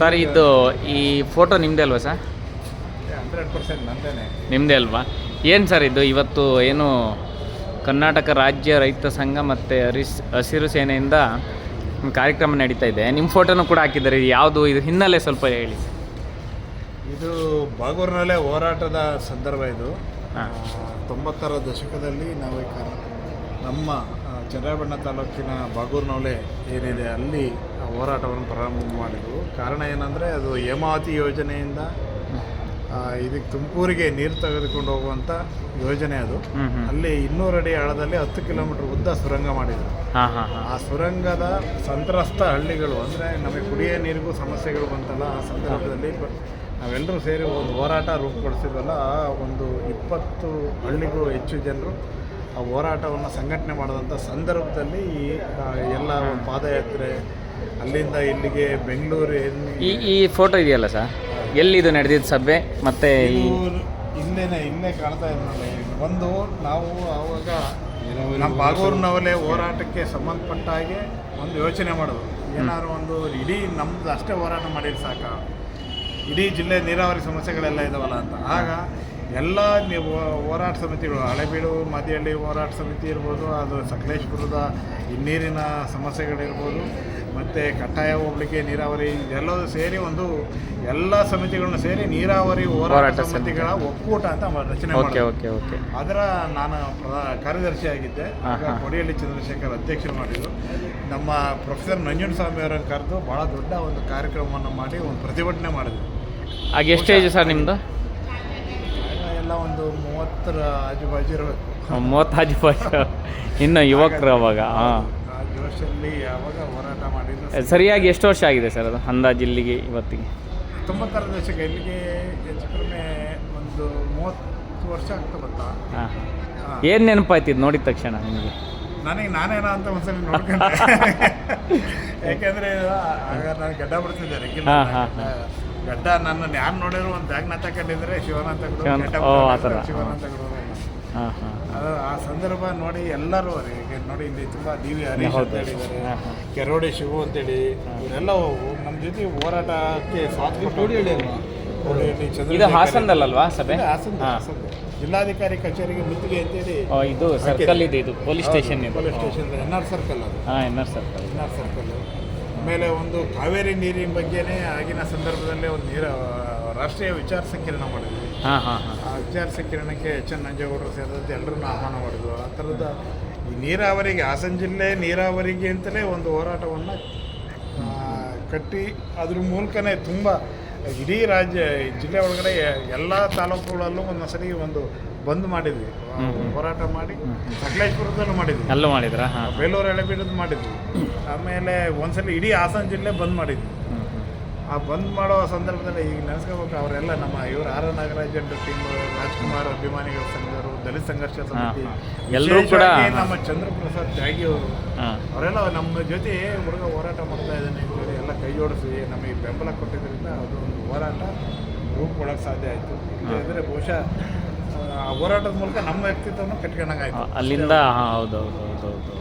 Sir ಇದು ಈ photo ನಿಮ್ಮದೇ ಅಲ್ವಾ ಸರ್? 100% ನಂದೇನೆ. ನಿಮ್ಮದೇ ಅಲ್ವಾ? ಏನು ಸರ್ ಇದು ಇವತ್ತು ಏನು ಕರ್ನಾಟಕ ರಾಜ್ಯ ರೈತ ಸಂಘ ಮತ್ತು ಹಸಿರು ಸೇನೆಯಿಂದ ಕಾರ್ಯಕ್ರಮ ನಡೀತಾ ಇದೆ. ನಿಮ್ಮ ಫೋಟೋನು ಕೂಡ ಹಾಕಿದ್ದಾರೆ. ಇದು ಯಾವುದು, ಇದು ಹಿನ್ನೆಲೆ ಸ್ವಲ್ಪ ಹೇಳಿ. ಇದು ಬಾಗೂರಿನಲ್ಲೇ ಹೋರಾಟದ ಸಂದರ್ಭ. ಇದು ಹಾಂ. 90ರ ದಶಕದಲ್ಲಿ ನಾವು ನಮ್ಮ ಚನ್ನರಾಯಪಟ್ಟಣ ತಾಲೂಕಿನ ಬಾಗೂರಿನವಲೆ ಏನಿದೆ ಅಲ್ಲಿ ಹೋರಾಟವನ್ನು ಪ್ರಾರಂಭ ಮಾಡಿದ್ವು. ಕಾರಣ ಏನಂದರೆ ಅದು ಹೇಮಾವತಿ ಯೋಜನೆಯಿಂದ ಇದಕ್ಕೆ ತುಮಕೂರಿಗೆ ನೀರು ತೆಗೆದುಕೊಂಡು ಹೋಗುವಂಥ ಯೋಜನೆ ಅದು. ಅಲ್ಲಿ 200 ಅಡಿ ಆಳದಲ್ಲಿ 10 ಕಿಲೋಮೀಟರ್ ಉದ್ದ ಸುರಂಗ ಮಾಡಿದರು. ಆ ಸುರಂಗದ ಸಂತ್ರಸ್ತ ಹಳ್ಳಿಗಳು, ಅಂದರೆ ನಮಗೆ ಕುಡಿಯೋ ನೀರಿಗೂ ಸಮಸ್ಯೆಗಳು ಬಂತಲ್ಲ, ಆ ಸಂದರ್ಭದಲ್ಲಿ ನಾವೆಲ್ಲರೂ ಸೇರಿ ಒಂದು ಹೋರಾಟ ರೂಪುಗೊಳಿಸಿದ್ವಲ್ಲ. ಒಂದು 20 ಹಳ್ಳಿಗೂ ಹೆಚ್ಚು ಜನರು ಆ ಹೋರಾಟವನ್ನು ಸಂಘಟನೆ ಮಾಡಿದಂಥ ಸಂದರ್ಭದಲ್ಲಿ ಎಲ್ಲ ಪಾದಯಾತ್ರೆ ಅಲ್ಲಿಂದ ಇಲ್ಲಿಗೆ ಬೆಂಗಳೂರು ಈ ಫೋಟೋ ಇದೆಯಲ್ಲ ಸರ್, ಎಲ್ಲಿದು ನಡೆದಿದ್ದ ಸಭೆ? ಮತ್ತು ಇಲ್ಲೇ ಕಾಣ್ತಾ ಇದ್ರಲ್ಲಿ ಒಂದು ನಾವು ಆವಾಗ ನಮ್ಮ ಬಾಗೂರಿನವಲೆ ಹೋರಾಟಕ್ಕೆ ಸಂಬಂಧಪಟ್ಟ ಹಾಗೆ ಒಂದು ಯೋಚನೆ ಮಾಡೋದು. ಏನಾದ್ರು ಒಂದು ಇಡೀ ನಮ್ಮದು ಅಷ್ಟೇ ಹೋರಾಟ ಮಾಡಿದ್ರೆ ಸಾಕ, ಇಡೀ ಜಿಲ್ಲೆ ನೀರಾವರಿ ಸಮಸ್ಯೆಗಳೆಲ್ಲ ಇದಾವಲ್ಲ ಅಂತ. ಆಗ ಎಲ್ಲ ನೀವು ಹೋರಾಟ ಸಮಿತಿಗಳು, ಹಳೆಬೀಡು ಮದಿಹಳ್ಳಿ ಹೋರಾಟ ಸಮಿತಿ ಇರ್ಬೋದು, ಅದು ಸಕಲೇಶ್ಪುರದ ನೀರಿನ ಸಮಸ್ಯೆಗಳಿರ್ಬೋದು, ಮತ್ತು ಕಟ್ಟಾಯ ಹೋಗ್ಲಿಕ್ಕೆ ನೀರಾವರಿ, ಇದೆಲ್ಲದೂ ಸೇರಿ ಒಂದು ಎಲ್ಲ ಸಮಿತಿಗಳನ್ನ ಸೇರಿ ನೀರಾವರಿ ಹೋರಾಟ ಸಮಿತಿಗಳ ಒಕ್ಕೂಟ ಅಂತ ರಚನೆ ಮಾಡಿ ಅದರ ನಾನು ಕಾರ್ಯದರ್ಶಿಯಾಗಿದ್ದೆ. ಆಗ ಕೊಡಿಹಳ್ಳಿ ಚಂದ್ರಶೇಖರ್ ಅಧ್ಯಕ್ಷರು ಮಾಡಿದರು. ನಮ್ಮ ಪ್ರೊಫೆಸರ್ ನಂಜುಂಡಸ್ವಾಮಿ ಅವರನ್ನು ಕರೆದು ಭಾಳ ದೊಡ್ಡ ಒಂದು ಕಾರ್ಯಕ್ರಮವನ್ನು ಮಾಡಿ ಒಂದು ಪ್ರತಿಭಟನೆ ಮಾಡಿದ್ವಿ. ಆಗ ಎಷ್ಟು ಏಜ್ ಸರ್ ನಿಮ್ಮದು? ಎಲ್ಲ ಒಂದು 30ರ ಆಜುಬಾಜು ಇರಬೇಕು. 30 ಆಜುಬಾಜು, ಇನ್ನು ಯುವಕರು ಅವಾಗ. ಹಾಂ, ಆ ಜೋಶಲ್ಲಿ ಯಾವಾಗ ಹೋರಾಟ ಮಾಡಿದ್ರು. ಸರಿಯಾಗಿ ಎಷ್ಟು ವರ್ಷ ಆಗಿದೆ ಸರ್ ಅದು ಅಂದಾಜು ಇಲ್ಲಿಗೆ ಇವತ್ತಿಗೆ? 90ರ ದಶಕ ಇಲ್ಲಿಗೆ ಹೆಚ್ಚು ಕಡಿಮೆ ಒಂದು 30 ವರ್ಷ ಆಗ್ತಾ ಬಂತ. ಹಾಂ. ಏನು ನೆನಪಾಯ್ತಿದ್ದು ನೋಡಿದ ತಕ್ಷಣ ನಿಮಗೆ? ನಾನೇನೋ ಅಂತ ಒಂದ್ಸಲ ನೋಡ್ಕೊಂಡೆ. ಯಾಕೆಂದರೆ ಆಗ ನಾನು ಗಡ್ಡ ಬಿಡ್ತಿದ್ದೆ ರೆಗ್ಯುಲರ್. ಗಡ್ಡ ನನ್ನ ಯಾರು ನೋಡಿದ್ರು ಒಂದು ಬ್ಯಾಗ್ನ ತಗೊಂಡಿದ್ರೆ ಶಿವನಾಥ ಶಿವನಾಥಗಳು. ಅದು ಆ ಸಂದರ್ಭ ನೋಡಿ ಎಲ್ಲರೂ ನೋಡಿ, ಇಲ್ಲಿ ತುಂಬ ಡಿ.ವಿ. ಹರೀಶ್ ಅಂತ ಹೇಳಿದ್ದಾರೆ, ಕೆರೋಡಿ ಶಿವು ಅಂತೇಳಿ, ಇವರೆಲ್ಲ ನಮ್ಮ ಜೊತೆ ಹೋರಾಟಕ್ಕೆ ಸಾಥ್ ಇದು ಹಾಸನದಲ್ಲಲ್ವಾ ಸಭೆ? ಹಾಸನ ಜಿಲ್ಲಾಧಿಕಾರಿ ಕಚೇರಿಗೆ ಮುತ್ತಿಗೆ ಅಂತೇಳಿ ಇದು ಸರ್ಕಲ್ ಇದೆ, ಇದು ಪೊಲೀಸ್ ಸ್ಟೇಷನ್ NR ಸರ್ಕಲ್. ಅದು NR ಸರ್ಕಲ್. ಆಮೇಲೆ ಒಂದು ಕಾವೇರಿ ನೀರಿನ ಬಗ್ಗೆನೇ ಆಗಿನ ಸಂದರ್ಭದಲ್ಲೇ ಒಂದು ರಾಷ್ಟ್ರೀಯ ವಿಚಾರ ಸಂಕಿರಣ ಮಾಡಿದ್ವಿ. ಆ ವಿಚಾರ ಸಂಕಿರಣಕ್ಕೆ H.N. ನಂಜೇಗೌಡರು ಸೇರಿದಂತೆ ಎಲ್ಲರನ್ನೂ ಆಹ್ವಾನ ಮಾಡಿದ್ವು. ಆ ಥರದ ಈ ನೀರಾವರಿಗೆ, ಹಾಸನ ಜಿಲ್ಲೆ ನೀರಾವರಿಗೆ ಅಂತಲೇ ಒಂದು ಹೋರಾಟವನ್ನು ಕಟ್ಟಿ ಅದ್ರ ಮೂಲಕನೇ ತುಂಬ ಇಡೀ ರಾಜ್ಯ ಜಿಲ್ಲೆ ಒಳಗಡೆ ಎಲ್ಲ ತಾಲೂಕುಗಳಲ್ಲೂ ಒಂದೊಂದ್ಸರಿ ಒಂದು ಬಂದ್ ಮಾಡಿದ್ವಿ, ಹೋರಾಟ ಮಾಡಿ. ಸಕಲೇಶ್ಪುರದಲ್ಲೂ ಮಾಡಿದ್ವಿ, ಅಲ್ಲೂ ಮಾಡಿದ್ರ, ಬೇಲೂರು ಹಳೆಬೀಡದ್ದು ಮಾಡಿದ್ವಿ. ಆಮೇಲೆ ಒಂದ್ಸಲಿ ಇಡೀ ಹಾಸನ ಜಿಲ್ಲೆ ಬಂದ್ ಮಾಡಿದ್ವಿ. ಆ ಬಂದ್ ಮಾಡೋ ಸಂದರ್ಭದಲ್ಲಿ ಈಗ ನೆನೆಸ್ಕೋಬೇಕು, ಅವರೆಲ್ಲ ನಮ್ಮ ಇವರು R. Nagaraj and team, Rajkumar ಅಭಿಮಾನಿಗಳ ಸಂಘರು, ದಲಿತ ಸಂಘರ್ಷ ಸಮಿತಿ, ಎಲ್ಲರೂ ಕೂಡ ನಮ್ಮ ಚಂದ್ರಪ್ರಸಾದ್ ತ್ಯಾಗಿ ಅವರು, ಅವರೆಲ್ಲ ನಮ್ಮ ಜೊತೆ ಹುಡುಗ ಹೋರಾಟ ಮಾಡ್ತಾ ಇದ್ದಾನೆ ಅಂತೇಳಿ ಎಲ್ಲ ಕೈ ಜೋಡಿಸಿ ನಮಗೆ ಬೆಂಬಲ ಕೊಟ್ಟಿದ್ದರಿಂದ ಅದು ಒಂದು ಹೋರಾಟ ರೂಪುಗೊಳ್ಳಕ್ಕೆ ಸಾಧ್ಯ ಆಯಿತು. ಇಲ್ಲದಿದ್ದರೆ ಬಹುಶಃ ಆ ಹೋರಾಟದ ಮೂಲಕ ನಮ್ಮ ವ್ಯಕ್ತಿತ್ವವನ್ನು ಕಟ್ಕೊಂಡಂಗಾಯ್ತು ಅಲ್ಲಿಂದ. ಹೌದೌದು.